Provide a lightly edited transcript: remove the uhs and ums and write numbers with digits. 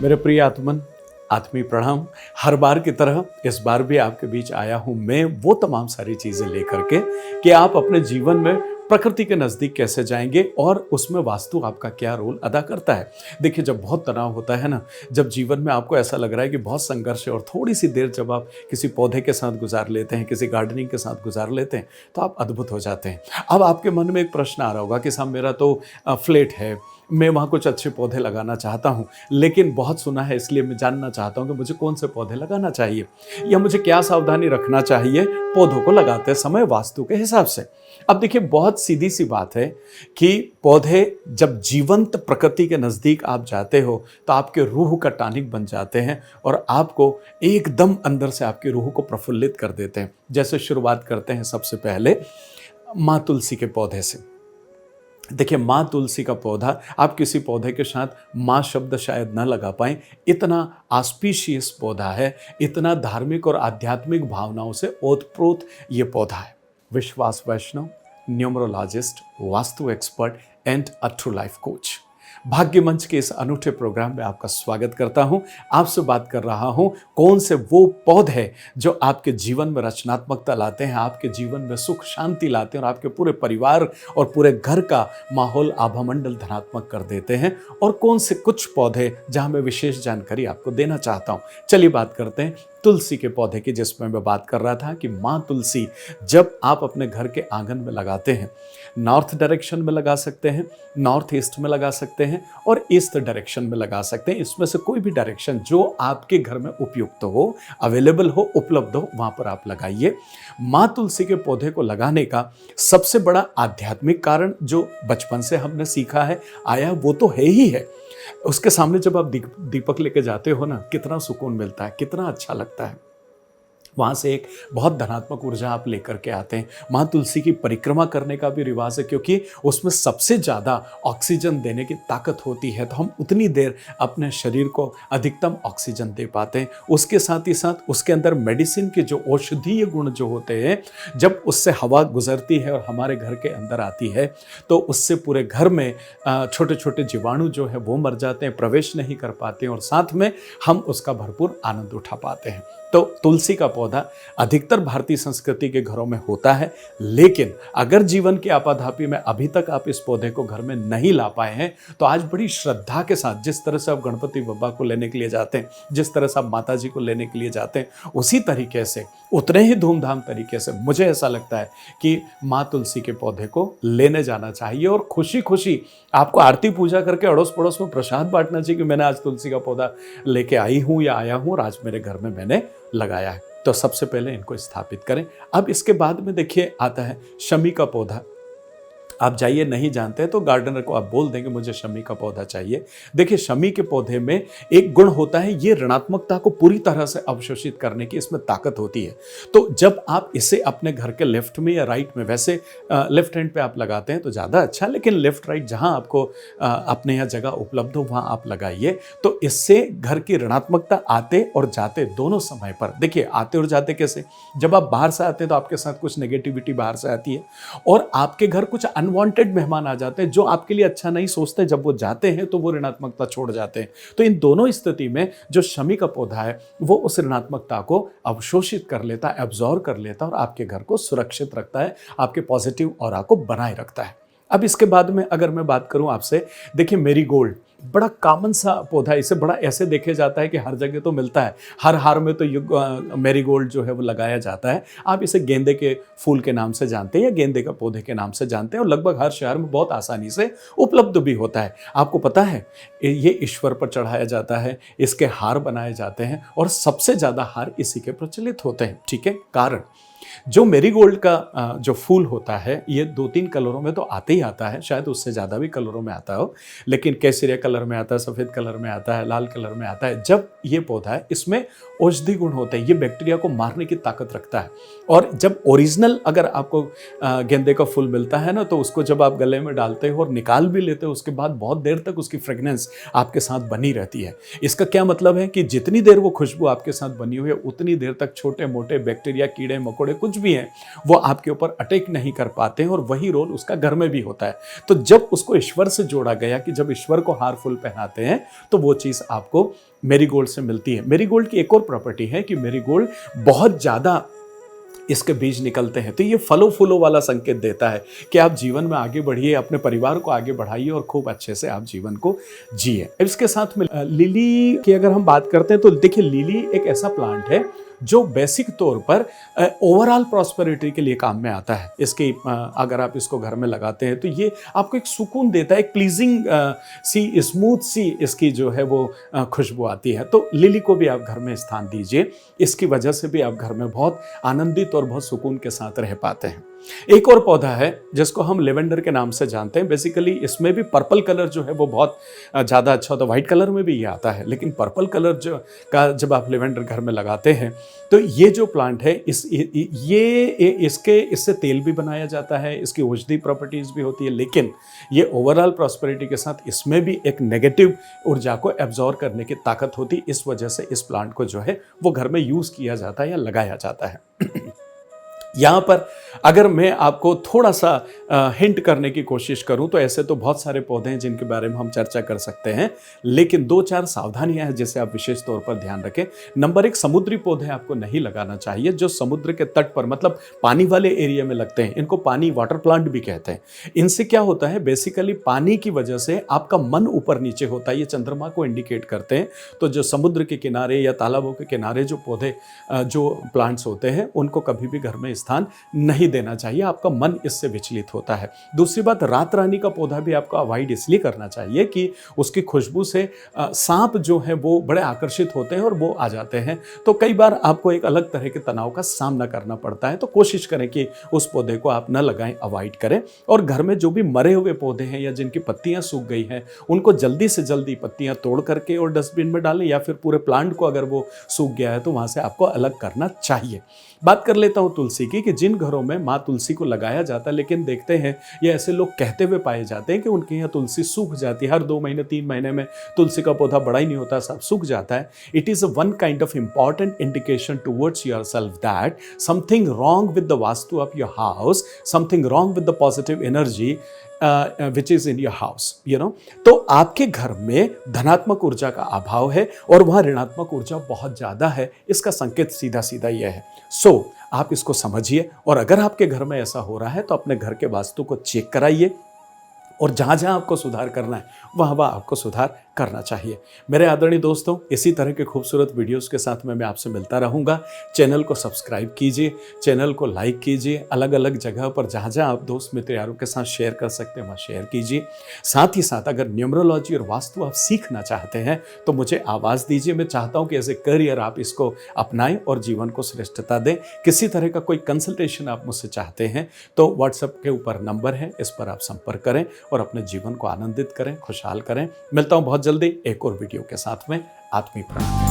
मेरे प्रिय आत्मन, आत्मीय प्रणाम। हर बार की तरह इस बार भी आपके बीच आया हूं मैं वो तमाम सारी चीज़ें लेकर के कि आप अपने जीवन में प्रकृति के नज़दीक कैसे जाएंगे और उसमें वास्तु आपका क्या रोल अदा करता है। देखिए, जब बहुत तनाव होता है ना, जब जीवन में आपको ऐसा लग रहा है कि बहुत संघर्ष है और थोड़ी सी देर जब आप किसी पौधे के साथ गुजार लेते हैं, किसी गार्डनिंग के साथ गुजार लेते हैं, तो आप अद्भुत हो जाते हैं। अब आपके मन में एक प्रश्न आ रहा होगा कि साहब, मेरा तो फ्लैट है, मैं वहाँ कुछ अच्छे पौधे लगाना चाहता हूँ, लेकिन बहुत सुना है इसलिए मैं जानना चाहता हूँ कि मुझे कौन से पौधे लगाना चाहिए या मुझे क्या सावधानी रखना चाहिए पौधों को लगाते समय वास्तु के हिसाब से। अब देखिए, बहुत सीधी सी बात है कि पौधे जब जीवंत प्रकृति के नज़दीक आप जाते हो तो आपके रूह का टॉनिक बन जाते हैं और आपको एकदम अंदर से आपकी रूह को प्रफुल्लित कर देते हैं। जैसे शुरुआत करते हैं सबसे पहले माँ तुलसी के पौधे से। देखिए, माँ तुलसी का पौधा, आप किसी पौधे के साथ माँ शब्द शायद न लगा पाएं, इतना ऑस्पिशियस पौधा है, इतना धार्मिक और आध्यात्मिक भावनाओं से ओतप्रोत ये पौधा है। Vishwas Vaishnav, numerologist, vastu expert and a true life coach, Bhagya Manch के इस अनूठे प्रोग्राम में आपका स्वागत करता हूं। आपसे बात कर रहा हूं कौन से वो पौधे जो आपके जीवन में रचनात्मकता लाते हैं, आपके जीवन में सुख शांति लाते हैं और आपके पूरे परिवार और पूरे घर का माहौल आभामंडल धनात्मक कर देते हैं, और कौन से कुछ पौधे जहां मैं विशेष जानकारी आपको देना चाहता हूं। चलिए बात करते हैं तुलसी के पौधे की, जिसमें मैं बात कर रहा था कि माँ तुलसी जब आप अपने घर के आंगन में लगाते हैं, नॉर्थ डायरेक्शन में लगा सकते हैं, नॉर्थ ईस्ट में लगा सकते हैं और ईस्ट डायरेक्शन में लगा सकते हैं। इसमें से कोई भी डायरेक्शन जो आपके घर में उपयुक्त हो, अवेलेबल हो, उपलब्ध हो, वहां पर आप लगाइए। माँ तुलसी के पौधे को लगाने का सबसे बड़ा आध्यात्मिक कारण जो बचपन से हमने सीखा है आया, वो तो है ही है। उसके सामने जब आप दीपक लेके जाते हो ना, कितना सुकून मिलता है, कितना अच्छा लगता है। वहाँ से एक बहुत धनात्मक ऊर्जा आप लेकर के आते हैं। माँ तुलसी की परिक्रमा करने का भी रिवाज है, क्योंकि उसमें सबसे ज़्यादा ऑक्सीजन देने की ताकत होती है, तो हम उतनी देर अपने शरीर को अधिकतम ऑक्सीजन दे पाते हैं। उसके साथ ही साथ उसके अंदर मेडिसिन के जो औषधीय गुण जो होते हैं, जब उससे हवा गुजरती है और हमारे घर के अंदर आती है, तो उससे पूरे घर में छोटे छोटे जीवाणु जो है वो मर जाते हैं, प्रवेश नहीं कर पाते हैं, और साथ में हम उसका भरपूर आनंद उठा पाते हैं। तो तुलसी का पौधा अधिकतर भारतीय संस्कृति के घरों में होता है, लेकिन अगर जीवन की आपाधापी में अभी तक आप इस पौधे को घर में नहीं ला पाए हैं, तो आज बड़ी श्रद्धा के साथ, जिस तरह से आप गणपति बप्पा को लेने के लिए जाते हैं, जिस तरह से आप माता जी को लेने के लिए जाते हैं, उसी तरीके से, उतने ही धूमधाम तरीके से मुझे ऐसा लगता है कि माँ तुलसी के पौधे को लेने जाना चाहिए और खुशी खुशी आपको आरती पूजा करके अड़ोस पड़ोस में प्रसाद बांटना चाहिए कि मैंने आज तुलसी का पौधा लेके आई हूँ या आया हूँ और आज मेरे घर में मैंने लगाया है। तो सबसे पहले इनको स्थापित करें। अब इसके बाद में देखिए आता है शमी का पौधा। आप जाइए, नहीं जानते हैं तो गार्डनर को आप बोल देंगे मुझे शमी का पौधा चाहिए। देखिए, शमी के पौधे में एक गुण होता है, ये ऋणात्मकता को पूरी तरह से अवशोषित करने की इसमें ताकत होती है। तो जब आप इसे अपने घर के लेफ्ट में या राइट में, वैसे लेफ्ट हैंड पे आप लगाते हैं तो ज़्यादा अच्छा, लेकिन लेफ्ट राइट जहाँ आपको अपने यहाँ जगह उपलब्ध हो वहाँ आप लगाइए। तो इससे घर की ऋणात्मकता आते और जाते दोनों समय पर, देखिए आते और जाते कैसे, जब आप बाहर से आते हैं तो आपके साथ कुछ नेगेटिविटी बाहर से आती है और आपके घर कुछ अनवांटेड मेहमान आ जाते हैं जो आपके लिए अच्छा नहीं सोचते, जब वो जाते हैं तो वो ऋणात्मकता छोड़ जाते हैं। तो इन दोनों स्थिति में जो शमी का पौधा है वो उस ऋणात्मकता को अवशोषित कर लेता है, एब्जॉर्ब कर लेता है और आपके घर को सुरक्षित रखता है, आपके पॉजिटिव ऑरा को बनाए रखता है। अब इसके बाद में अगर मैं बात करूं आपसे, देखिए मेरीगोल्ड बड़ा कॉमन सा पौधा है, इसे बड़ा ऐसे देखे जाता है कि हर जगह तो मिलता है, हर हार में तो मेरीगोल्ड जो है वो लगाया जाता है। आप इसे गेंदे के फूल के नाम से जानते हैं या गेंदे का पौधे के नाम से जानते हैं और लगभग हर शहर में बहुत आसानी से उपलब्ध भी होता है। आपको पता है ये ईश्वर पर चढ़ाया जाता है, इसके हार बनाए जाते हैं और सबसे ज़्यादा हार इसी के प्रचलित होते हैं। ठीक है, कारण जो मेरीगोल्ड का जो फूल होता है ये 2-3 कलरों में तो आते ही आता है, शायद उससे ज़्यादा भी कलरों में आता हो, लेकिन केसरिया कलर में आता है, सफ़ेद कलर में आता है, लाल कलर में आता है। जब ये पौधा है इसमें औषधि गुण होते हैं, ये बैक्टीरिया को मारने की ताकत रखता है। और जब ओरिजिनल अगर आपको गेंदे का फूल मिलता है ना, तो उसको जब आप गले में डालते हो और निकाल भी लेते हो, उसके बाद बहुत देर तक उसकी फ्रेगनेंस आपके साथ बनी रहती है। इसका क्या मतलब है कि जितनी देर वो खुशबू आपके साथ बनी हुई है, उतनी देर तक छोटे मोटे बैक्टीरिया, कीड़े मकोड़े कुछ भी है वो आपके ऊपर अटैक नहीं कर पाते हैं, और वही रोल उसका घर में भी होता है। तो जब उसको ईश्वर से जोड़ा गया कि जब ईश्वर को हार फूल पहनाते हैं तो वो चीज़ आपको मैरीगोल्ड से मिलती है। मैरीगोल्ड की एक और प्रॉपर्टी है कि मैरीगोल्ड बहुत ज़्यादा इसके बीज निकलते हैं, तो ये फलों फूलों वाला संकेत देता है कि आप जीवन में आगे बढ़िए, अपने परिवार को आगे बढ़ाइए और खूब अच्छे से आप जीवन को जिए। इसके साथ में लिली की अगर हम बात करते हैं तो देखिए, लिली एक ऐसा प्लांट है जो बेसिक तौर पर ओवरऑल प्रॉस्पेरिटी के लिए काम में आता है। इसकी अगर आप इसको घर में लगाते हैं तो ये आपको एक सुकून देता है, एक प्लीजिंग सी स्मूथ सी इसकी जो है वो खुशबू आती है। तो लिली को भी आप घर में स्थान दीजिए, इसकी वजह से भी आप घर में बहुत आनंदित और बहुत सुकून के साथ रह पाते हैं। एक और पौधा है जिसको हम लेवेंडर के नाम से जानते हैं। बेसिकली इसमें भी पर्पल कलर जो है वो बहुत ज़्यादा अच्छा होता है। व्हाइट कलर में भी ये आता है, लेकिन पर्पल कलर जो का जब आप लेवेंडर घर में लगाते हैं तो ये जो प्लांट है इससे तेल भी बनाया जाता है, इसकी औषधि प्रॉपर्टीज भी होती है, लेकिन ये ओवरऑल प्रॉस्पेरिटी के साथ इसमें भी एक नेगेटिव ऊर्जा को एब्जॉर्ब करने की ताकत होती है। इस वजह से इस प्लांट को जो है वो घर में यूज़ किया जाता है या लगाया जाता है। यहाँ पर अगर मैं आपको थोड़ा सा हिंट करने की कोशिश करूँ तो ऐसे तो बहुत सारे पौधे हैं जिनके बारे में हम चर्चा कर सकते हैं, लेकिन 2-4 सावधानियां हैं जिसे आप विशेष तौर पर ध्यान रखें। नंबर 1, समुद्री पौधे आपको नहीं लगाना चाहिए जो समुद्र के तट पर, मतलब पानी वाले एरिया में लगते हैं। इनको पानी वाटर प्लांट भी कहते हैं। इनसे क्या होता है, बेसिकली पानी की वजह से आपका मन ऊपर नीचे होता है, ये चंद्रमा को इंडिकेट करते हैं। तो जो समुद्र के किनारे या तालाबों के किनारे जो पौधे जो प्लांट्स होते हैं उनको कभी भी घर में स्थान नहीं देना चाहिए, आपका मन इससे विचलित होता है। दूसरी बात, रात रानी का पौधा भी आपको अवॉइड इसलिए करना चाहिए कि उसकी खुशबू से सांप जो है वो बड़े आकर्षित होते हैं और वो आ जाते हैं, तो कई बार आपको एक अलग तरह के तनाव का सामना करना पड़ता है। तो कोशिश करें कि उस पौधे को आप न लगाएं, अवॉइड करें। और घर में जो भी मरे हुए पौधे हैं या जिनकी पत्तियां सूख गई हैं उनको जल्दी से जल्दी पत्तियां तोड़ करके और डस्टबिन में डालें, या फिर पूरे प्लांट को अगर वो सूख गया है तो वहां से आपको अलग करना चाहिए। बात कर लेता हूं तुलसी की, कि जिन घरों में माँ तुलसी को लगाया जाता है, लेकिन देखते हैं ये ऐसे लोग कहते हुए पाए जाते हैं कि उनके यहाँ तुलसी सूख जाती है, हर 2 महीने 3 महीने में तुलसी का पौधा बड़ा ही नहीं होता, सब सूख जाता है। It is one kind of important indication towards your self that something wrong with the vastu of your house, something wrong with the positive energy which is in your house, you know. तो आपके घर में धनात्मक ऊर्जा का अभाव है और वहां ऋणात्मक ऊर्जा बहुत ज्यादा है, इसका संकेत सीधा सीधा यह है। सो आप इसको समझिए, और अगर आपके घर में ऐसा हो रहा है तो अपने घर के वास्तु को चेक कराइए, और जहाँ जहाँ आपको सुधार करना है वहाँ आपको सुधार करना चाहिए। मेरे आदरणीय दोस्तों, इसी तरह के खूबसूरत वीडियोस के साथ मैं आपसे मिलता रहूँगा। चैनल को सब्सक्राइब कीजिए, चैनल को लाइक कीजिए, अलग अलग जगह पर जहाँ जहाँ आप दोस्त मित्र यारों के साथ शेयर कर सकते हैं वहाँ शेयर कीजिए। साथ ही साथ अगर न्यूमरोलॉजी और वास्तु आप सीखना चाहते हैं तो मुझे आवाज़ दीजिए। मैं चाहता हूँ कि एज ए करियर आप इसको अपनाएं और जीवन को श्रेष्ठता दें। किसी तरह का कोई कंसल्टेशन आप मुझसे चाहते हैं तो व्हाट्सएप के ऊपर नंबर है, इस पर आप संपर्क करें और अपने जीवन को आनंदित करें, खुशहाल करें। मिलता हूँ बहुत जल्दी एक और वीडियो के साथ में। आत्मीय प्रणाम।